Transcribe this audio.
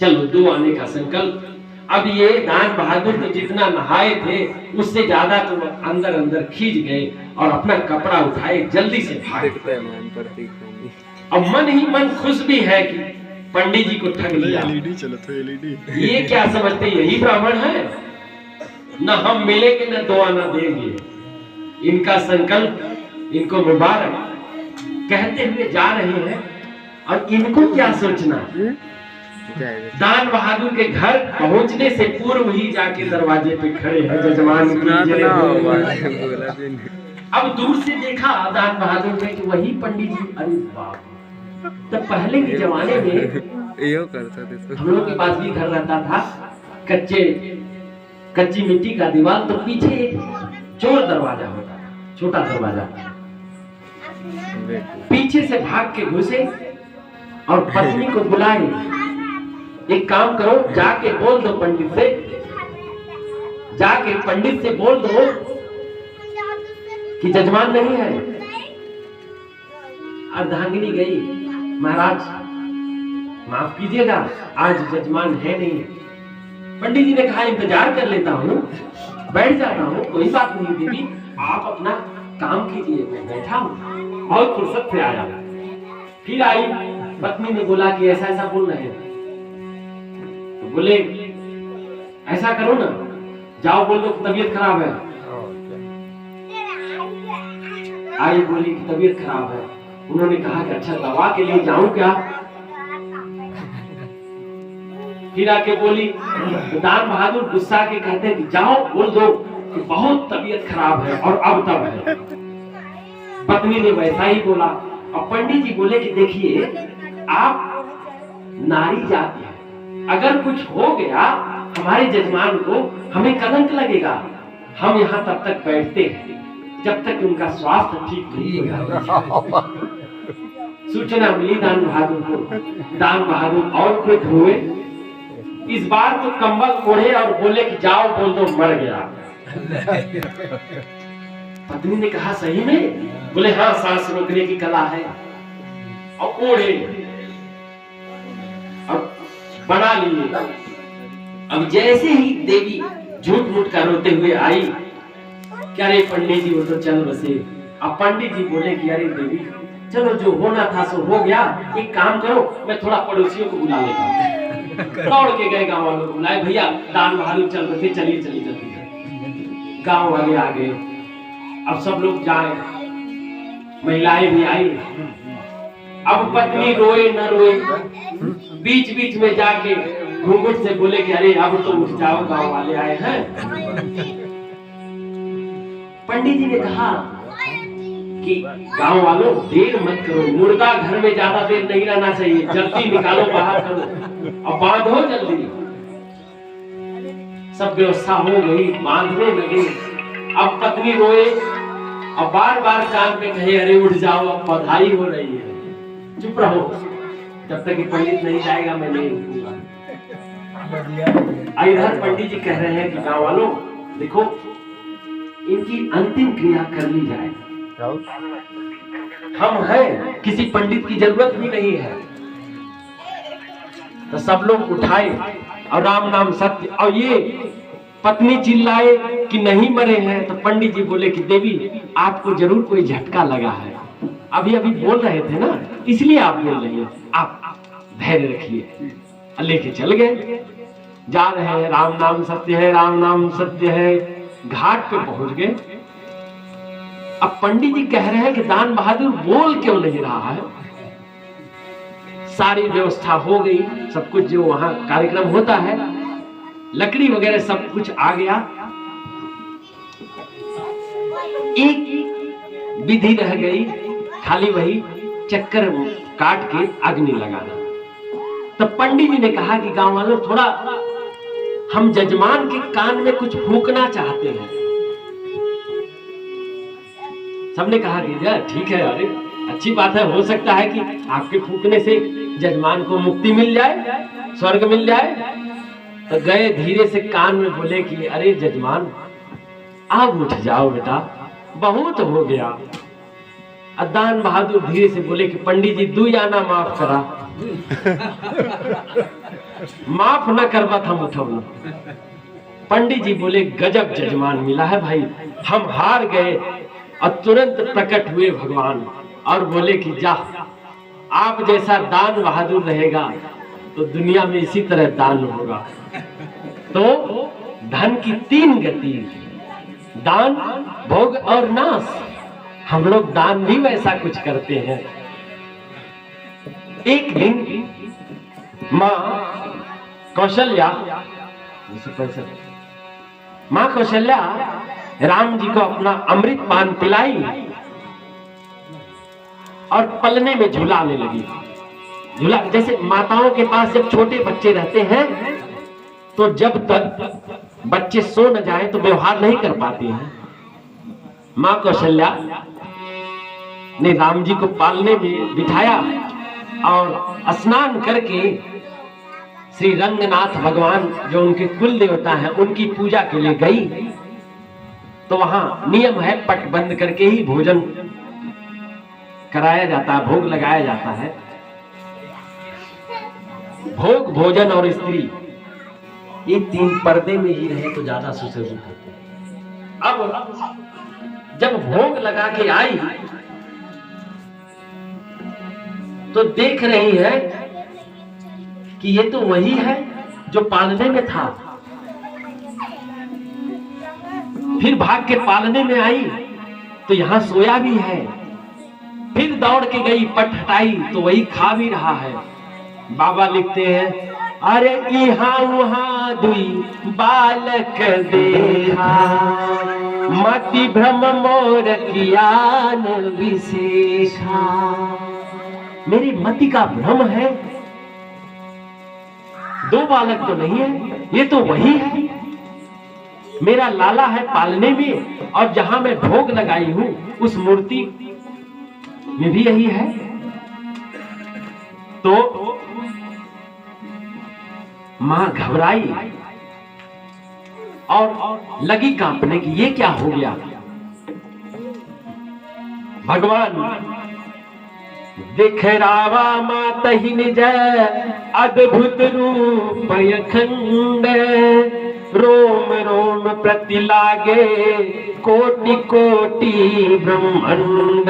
चलो 2 आने का संकल्प। अब ये दान बहादुर तो जितना नहाए थे उससे ज्यादा तो अंदर अंदर खींच गए और अपना कपड़ा उठाए जल्दी से भाग गए। अब मन ही मन खुश भी है कि पंडित जी को ठग लिया। ये क्या समझते यही ब्राह्मण है, न हम मिलेंगे न 2 आना देंगे। इनका संकल्प, इनको मुबारक कहते हुए जा रहे हैं। और इनको क्या सोचना, दान बहादुर के घर पहुंचने से पूर्व ही जाके दरवाजे पे खड़े हैं जजमान की जय हो। अब दूर से देखा दान बहादुर ने कि वही पंडित जी। अरे बाप, तो पहले के जमाने में हम लोग के पास भी घर रहता था, कच्ची मिट्टी का दीवार, तो पीछे एक चोर दरवाजा होता था, छोटा दरवाजा। पीछे से भाग के घुसे और पत्नी को बुलाए, एक काम करो, जाके बोल दो पंडित से, जाके पंडित से बोल दो कि जजमान नहीं है। अर्धांगिनी गई, महाराज माफ कीजिएगा, आज जजमान है नहीं। पंडित जी ने कहा इंतजार कर लेता हूँ, बैठ जाता हूँ, कोई बात नहीं देवी, आप अपना काम कीजिए, मैं बैठा हूँ, बहुत फुर्सत से आया। फिर आई, पत्नी ने बोला कि ऐसा ऐसा बोल रहे हैं। तो बोले ऐसा करो ना, जाओ बोल दो तबीयत खराब है। आई बोली कि तबीयत खराब है। उन्होंने कहा कि अच्छा दवा के लिए जाऊं क्या? फिर आके बोली, तो दान बहादुर गुस्सा के कहते हैं कि जाओ बोल दो कि बहुत तबीयत खराब है और अब तब है। पत्नी ने वैसा ही बोला। और पंडित जी बोले कि देखिए आप नारी जाति है, अगर कुछ हो गया हमारे जजमान को, हमें कलंक लगेगा। हम यहाँ तब तक बैठते हैं जब तक उनका स्वास्थ्य ठीक नहीं हो जाता। सूचना मिली दान बहादुर को। दान बहादुर और खुद हुए, इस बार तो कंबल ओढ़े और बोले कि जाओ बोल दो मर गया। पत्नी ने कहा सही में? बोले हाँ, सांस रोकने की कला है। और ओढ़े, अब बना लिए। अब जैसे ही देवी झूठ मूठ का रोते हुए आई, क्या रे पंडित जी वो तो चल बसे। अब पंडित जी बोले कि अरे देवी चलो जो होना था सो हो गया, एक काम करो मैं थोड़ा पड़ोसियों को बुला लेता हूँ। दौड़ के गए, गांव वालों को बुलाए, भैया दान बहादुर चल बसे, चलिए चलिए जल्दी। गांव वाले आ गए, अब सब लोग जाए, महिलाएं भी आई। अब पत्नी रोए न रोए, बीच बीच में जाके घूंघट से बोले कि अरे अब तो उठ जाओ, गांव वाले आए हैं। पंडित जी ने कहा कि गांव वालों देर मत करो, मुर्दा घर में ज्यादा देर नहीं रहना चाहिए, जल्दी निकालो बाहर करो और बांधो जल्दी। सब व्यवस्था हो गई, बांधने लगे। अब पत्नी रोए और बार बार कान पे कहे अरे उठ जाओ, अब बधाई हो रही है, चुप रहो, जब तक कि पंडित नहीं जाएगा मैं नहीं उठूंगा। इधर पंडित जी कह रहे हैं कि गांव वालों देखो इनकी अंतिम क्रिया कर ली जाए, हम हैं, किसी पंडित की जरूरत भी नहीं है। तो सब लोग उठाए और राम नाम सत्य। और ये पत्नी चिल्लाए कि नहीं मरे हैं, तो पंडित जी बोले कि देवी आपको जरूर कोई झटका लगा है, अभी अभी बोल रहे थे ना इसलिए आप बोल रही हैं, आप धैर्य रखिए। लेके चल गए, जा रहे हैं, राम नाम सत्य है, राम नाम सत्य है। घाट पे पहुंच गए। अब पंडित जी कह रहे हैं कि दान बहादुर बोल क्यों नहीं रहा है। सारी व्यवस्था हो गई, सब कुछ जो वहां कार्यक्रम होता है, लकड़ी वगैरह सब कुछ आ गया। एक विधि रह गई, खाली वही चक्कर काट के अग्नि लगाना। तो पंडित जी ने कहा कि गांव वालों थोड़ा हम जजमान के कान में कुछ फूंकना चाहते हैं। सबने कहा कि ठीक है, अरे अच्छी बात है, हो सकता है कि आपके फूंकने से जजमान को मुक्ति मिल जाए, स्वर्ग मिल जाए। तो गए धीरे से कान में बोले कि अरे जजमान आप उठ जाओ बेटा, बहुत हो गया। दान बहादुर धीरे से बोले कि पंडित जी 2 आना माफ करा। माफ न करवा हम उठवना। पंडित जी बोले गजब जजमान मिला है भाई, हम हार गए। और तुरंत प्रकट हुए भगवान और बोले कि जा, आप जैसा दान बहादुर रहेगा तो दुनिया में इसी तरह दान होगा। तो धन की 3 गति, दान, भोग और नाश। हम लोग दान भी वैसा कुछ करते हैं। एक दिन माँ कौशल्या राम जी को अपना अमृत पान पिलाई और पलने में झुलाने लगी। झूला जैसे माताओं के पास जब छोटे बच्चे रहते हैं तो जब तक बच्चे सो न जाए तो व्यवहार नहीं कर पाती हैं। माँ कौशल्या ने राम जी को पालने में बिठाया और स्नान करके श्री रंगनाथ भगवान जो उनके कुल देवता हैं उनकी पूजा के लिए गई। तो वहां नियम है पट बंद करके ही भोजन कराया जाता है, भोग लगाया जाता है। भोग, भोजन और स्त्री ये 3 पर्दे में ही रहे तो ज्यादा सुसज्जित होते हैं। अब जब भोग लगा के आई तो देख रही है कि ये तो वही है जो पालने में था। फिर भाग के पालने में आई तो यहां सोया भी है। फिर दौड़ के गई, पट हटाई तो वही खा भी रहा है। बाबा लिखते हैं, अरे यहाँ वहाँ दुई बालक देखा, मति भ्रम मोर कियान विशेषा। मेरी मति का भ्रम है, 2 बालक तो नहीं है, ये तो वही है। मेरा लाला है पालने में और जहां मैं भोग लगाई हूं उस मूर्ति में भी यही है। तो मां घबराई और लगी कांपने की ये क्या हो गया। भगवान देख रावा मात ही निज अद्भुत रूप अखंड, रोम रोम प्रति लागे कोटि कोटि ब्रह्मांड।